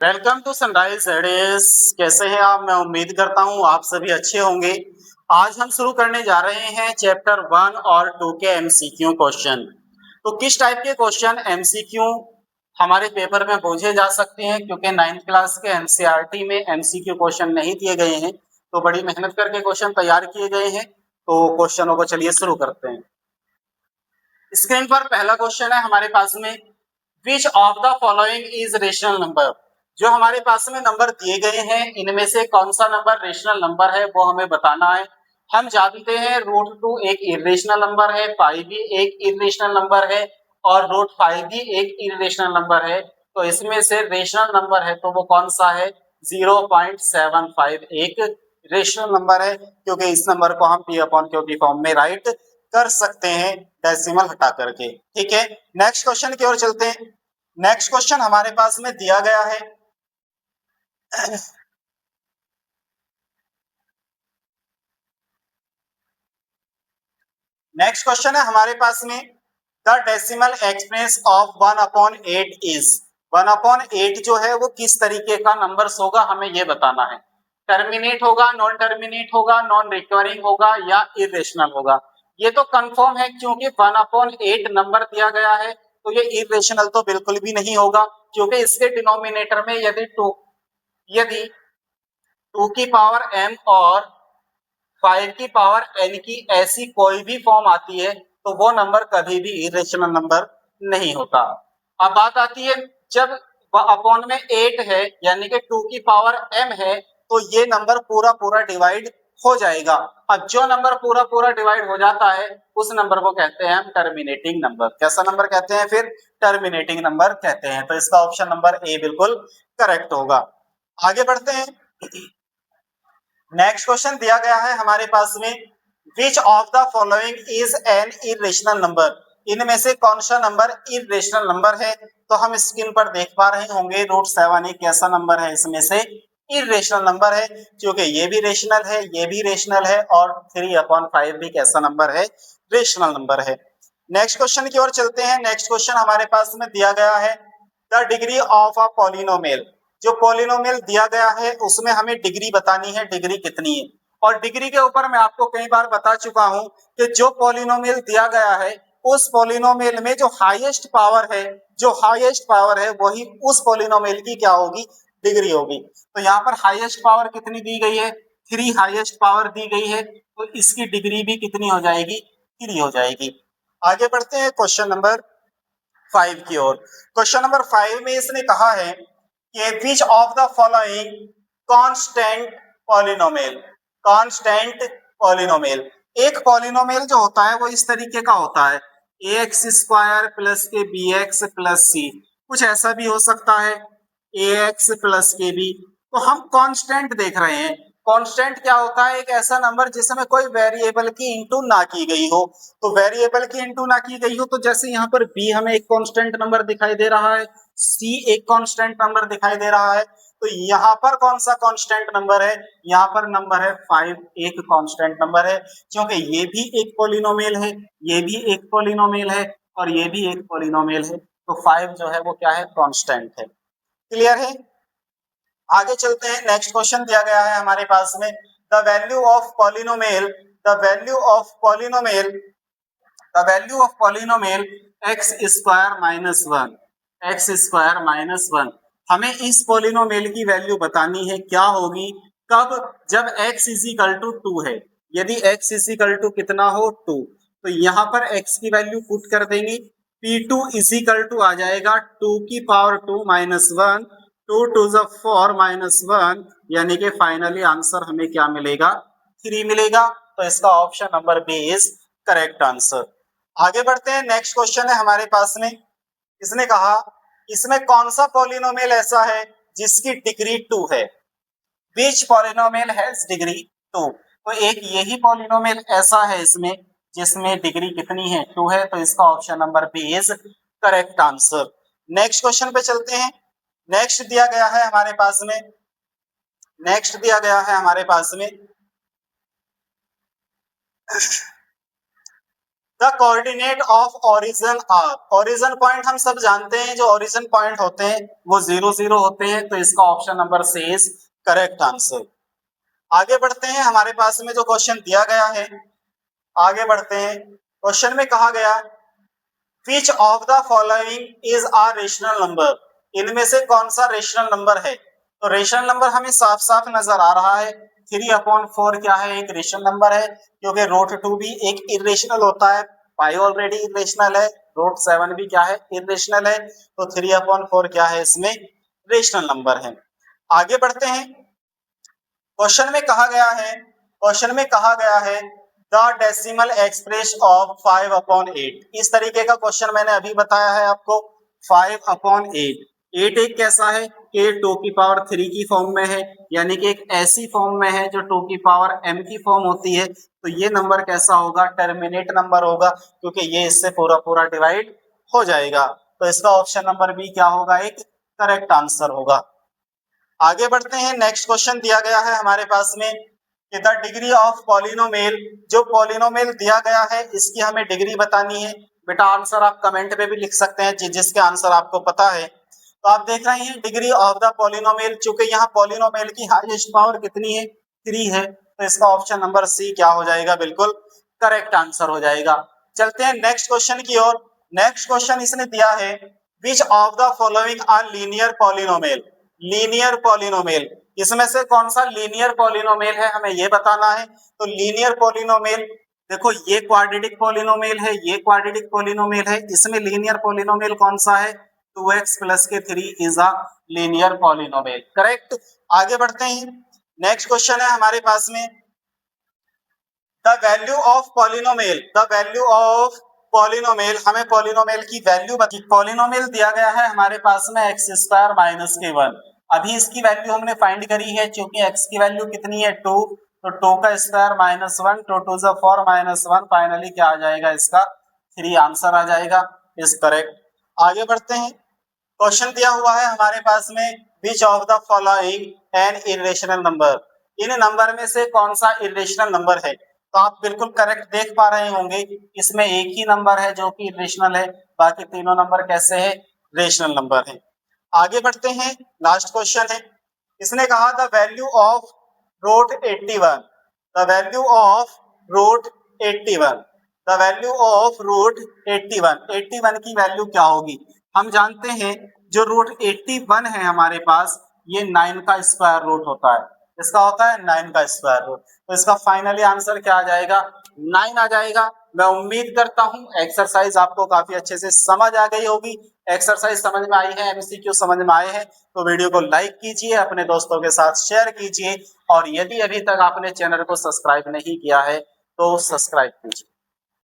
Welcome to sunrise studies. कैसे हैं आप? मैं उम्मीद करता हूं आप सभी अच्छे होंगे। आज हम शुरू करने जा रहे हैं चैप्टर 1 और 2 के एमसीक्यू क्वेश्चन। तो किस टाइप के क्वेश्चन एमसीक्यू हमारे पेपर में पूछे जा सकते हैं, क्योंकि 9th क्लास के एनसीईआरटी में एमसीक्यू क्वेश्चन नहीं दिए गए हैं, तो बड़ी मेहनत करके क्वेश्चन तैयार किए गए हैं। तो क्वेश्चनों को चलिए शुरू करते हैं। स्क्रीन पर पहला क्वेश्चन है हमारे पास में, विच of the following is rational number. जो हमारे पास में नंबर दिए गए हैं, इनमें से कौन सा नंबर रेशनल नंबर है वो हमें बताना है। हम जानते हैं √2 एक इरेशनल नंबर है, पाई भी एक इरेशनल नंबर है और √5 भी एक इरेशनल नंबर है। तो इसमें से रेशनल नंबर है तो वो कौन सा है? 0.75 एक रेशनल नंबर है, क्योंकि इस नंबर को हम p/q की फॉर्म में राइट कर सकते हैं डेसिमल हटा करके। ठीक है, नेक्स्ट क्वेश्चन की ओर चलते हैं। नेक्स्ट क्वेश्चन हमारे पास में दिया गया है नेक्स्ट क्वेश्चन है हमारे पास में, the decimal express of 1/8 is. 1/8 जो है वो किस तरीके का नंबर्स होगा, हमें ये बताना है। टर्मिनेट होगा, नॉन टर्मिनेट होगा, नॉन रिकरिंग होगा या इरेशनल होगा। ये तो कंफर्म है, क्योंकि 1/8 नंबर दिया गया है तो ये इरेशनल तो बिल्कुल भी नहीं होगा, क्योंकि इसके डिनोमिनेटर में यदि 2 की पावर m और 5 की पावर n की ऐसी कोई भी फॉर्म आती है तो वो नंबर कभी भी इरेशनल नंबर नहीं होता। अब बात आती है, जब अपॉन में 8 है यानी कि 2 की पावर m है, तो ये नंबर पूरा पूरा डिवाइड हो जाएगा। अब जो नंबर पूरा पूरा डिवाइड हो जाता है उस नंबर को कहते हैं हम टर्मिनेटिंग नंबर। कैसा नंबर कहते हैं फिर? टर्मिनेटिंग नंबर कहते हैं। तो इसका ऑप्शन नंबर ए बिल्कुल करेक्ट होगा। आगे बढ़ते हैं। नेक्स्ट क्वेश्चन दिया गया है हमारे पास में, विच of the following is an irrational number. इनमें से कौन सा नंबर इरेशनल नंबर है? तो हम स्क्रीन पर देख पा रहे होंगे √7 एक ऐसा नंबर है, इसमें से इरेशनल नंबर है, क्योंकि ये भी रेशनल है, ये भी रेशनल है और 3/5 भी कैसा नंबर है? रेशनल नंबर है। नेक्स्ट क्वेश्चन की ओर चलते हैं। नेक्स्ट क्वेश्चन हमारे पास में दिया गया है, the degree of a polynomial. जो पॉलिनोमियल दिया गया है उसमें हमें डिग्री बतानी है, डिग्री कितनी है। और डिग्री के ऊपर मैं आपको कई बार बता चुका हूं कि जो पॉलिनोमियल दिया गया है उस पॉलिनोमियल में जो हाईएस्ट पावर है वही उस पॉलिनोमियल की क्या होगी? डिग्री होगी। तो यहाँ पर हाईएस्ट पावर कितनी दी गई है? 3 हाईएस्ट पावर दी गई है, तो इसकी डिग्री भी कितनी हो जाएगी? 3 हो जाएगी। आगे बढ़ते हैं क्वेश्चन नंबर 5 की ओर। क्वेश्चन नंबर 5 में इसने कहा है कि विच of the following constant polynomial. Constant polynomial, एक पॉलिनोमियल जो होता है वो इस तरीके का होता है, ax² प्लस के bx प्लस c। कुछ ऐसा भी हो सकता है, ax प्लस के b। तो हम कांस्टेंट देख रहे हैं। कांस्टेंट क्या होता है? एक ऐसा नंबर जिसमें कोई वेरिएबल की इंटू ना की गई हो। तो वेरिएबल की इंटू ना की गई हो, तो जैसे यहाँ पर b हमें एक कांस्टेंट नंबर दिखाई दे रहा है, c एक कांस्टेंट नंबर दिखाई दे रहा है, तो यहाँ पर कौन सा कांस्टेंट नंबर है? यहाँ पर नंबर है 5 एक कांस्टेंट नंबर है, क्योंकि ये भी एक पॉलिनोमियल है, ये भी एक पॉलिनोमियल है और ये भी एक पॉलिनोमियल है। तो 5 जो है वो क्या है? कांस्टेंट है। क्लियर है? आगे चलते हैं। नेक्स्ट क्वेश्चन दिया गया है हमारे पास में, the value of polynomial the value of polynomial the value of polynomial x² - 1 x² - 1। हमें इस पॉलिनोमियल की वैल्यू बतानी है, क्या होगी? कब? जब x = 2 है। यदि x = कितना हो? 2। तो यहाँ पर x की वैल्यू पुट कर देंगे, p2 = आ जाएगा 2 की पावर 2 - 1, 2 2 4 -1, यानी कि फाइनली आंसर हमें क्या मिलेगा? 3 मिलेगा। तो इसका option number B is correct answer. आगे बढ़ते हैं। नेक्स्ट क्वेश्चन है हमारे पास में, इसने कहा इसमें कौन सा पॉलिनोमियल ऐसा है जिसकी डिग्री 2 है? विच पॉलिनोमियल हैज डिग्री 2। तो एक यही पॉलिनोमियल ऐसा है इसमें जिसमें डिग्री कितनी है? 2 है। तो इसका option number B is correct answer. Next question पे चलते हैं। नेक्स्ट दिया गया है हमारे पास में the coordinate of origin are, origin point हम सब जानते हैं, जो ओरिजिन पॉइंट होते हैं वो 0 0 होते हैं, तो इसका option number C is correct answer. आगे बढ़ते हैं, हमारे पास में जो क्वेश्चन दिया गया है, आगे बढ़ते हैं। क्वेश्चन में कहा गया विच of the following is a rational number, इनमें से कौन सा रेशनल नंबर है। तो रेशनल नंबर हमें साफ साफ नजर आ रहा है, 3/4 क्या है, एक रेशनल नंबर है, क्योंकि √2 भी एक इरेशनल होता है, पाई ऑलरेडी इरेशनल है, √7 भी क्या है, इरेशनल है, तो 3/4 क्या है, इसमें रेशनल नंबर है। आगे बढ़ते हैं, क्वेश्चन में कहा गया है, क्वेश्चन में कहा गया है द डेसिमल एक्सप्रेस ऑफ 5/8, इस तरीके का क्वेश्चन मैंने अभी बताया है आपको। 5/8, 8 एक कैसा है कि 2⁻³ की फॉर्म में है, यानी कि एक ऐसी फॉर्म में है जो 2⁻m की फॉर्म होती है, तो ये नंबर कैसा होगा, टर्मिनेट नंबर होगा, क्योंकि ये इससे पूरा पूरा डिवाइड हो जाएगा, तो इसका ऑप्शन नंबर बी क्या होगा, एक करेक्ट आंसर होगा। आगे बढ़ते हैं, नेक्स्ट क्वेश्चन दिया गया है हमारे पास में कि द डिग्री ऑफ पॉलिनोमियल, जो पॉलिनोमियल दिया गया है इसकी हमें डिग्री बतानी है। बेटा आंसर आप कमेंट में भी लिख सकते हैं जिसके आंसर आपको पता है। तो आप देख रहे हैं डिग्री ऑफ द पॉलिनोमियल, चूंकि यहाँ पॉलिनोमियल की हाईएस्ट पावर कितनी है, 3 है, तो इसका ऑप्शन नंबर सी क्या हो जाएगा, बिल्कुल करेक्ट आंसर हो जाएगा। चलते हैं नेक्स्ट क्वेश्चन की ओर। नेक्स्ट क्वेश्चन इसने दिया है which of the following are linear polynomial, linear polynomial, इसमें से कौन सा लीनियर पॉलिनोमियल है, हमें ये बताना है। तो लीनियर पॉलिनोमियल, देखो ये क्वाड्रेटिक पॉलिनोमियल है, ये क्वाड्रेटिक पॉलिनोमियल है, इसमें लीनियर पॉलिनोमियल कौन सा है, 2x + k3 is a linear polynomial, correct. आगे बढ़ते हैं, नेक्स्ट क्वेश्चन है हमारे पास में the value of polynomial, the value of polynomial, हमें पॉलिनोमियल की वैल्यू बता। पॉलिनोमियल दिया गया है हमारे पास में x² - k1, अभी इसकी वैल्यू हमने फाइंड करी है, क्योंकि x की वैल्यू कितनी है 2, तो 2 का स्क्वायर -1, 2 2 = 4 -1, फाइनली क्या आ जाएगा, इसका 3 आंसर आ जाएगा, इज करेक्ट। आगे बढ़ते हैं, क्वेश्चन दिया हुआ है हमारे पास में विच of the following an irrational number, in number में से कौन सा इरेशनल नंबर है। तो आप बिल्कुल करेक्ट देख पा रहे होंगे, इसमें एक ही नंबर है जो कि इरेशनल है, बाकी तीनों नंबर कैसे है, रेशनल नंबर है। आगे बढ़ते हैं, लास्ट क्वेश्चन है, इसने कहा the value of √81, the value of √81, the value of √81 की वैल्यू क्या होगी। हम जानते हैं जो √81 है हमारे पास, ये 9 का स्क्वायर रूट होता है, इसका होता है 9 का स्क्वायर रूट, तो इसका फाइनली आंसर क्या आ जाएगा, 9 आ जाएगा। मैं उम्मीद करता हूं एक्सरसाइज आपको काफी अच्छे से समझ आ गई होगी। एक्सरसाइज समझ में आई है, एमसीक्यू समझ में आए हैं, तो वीडियो को लाइक कीजिए, अपने दोस्तों के साथ शेयर कीजिए, और यदि अभी तक आपने चैनल को सब्सक्राइब नहीं किया है तो सब्सक्राइब कीजिए।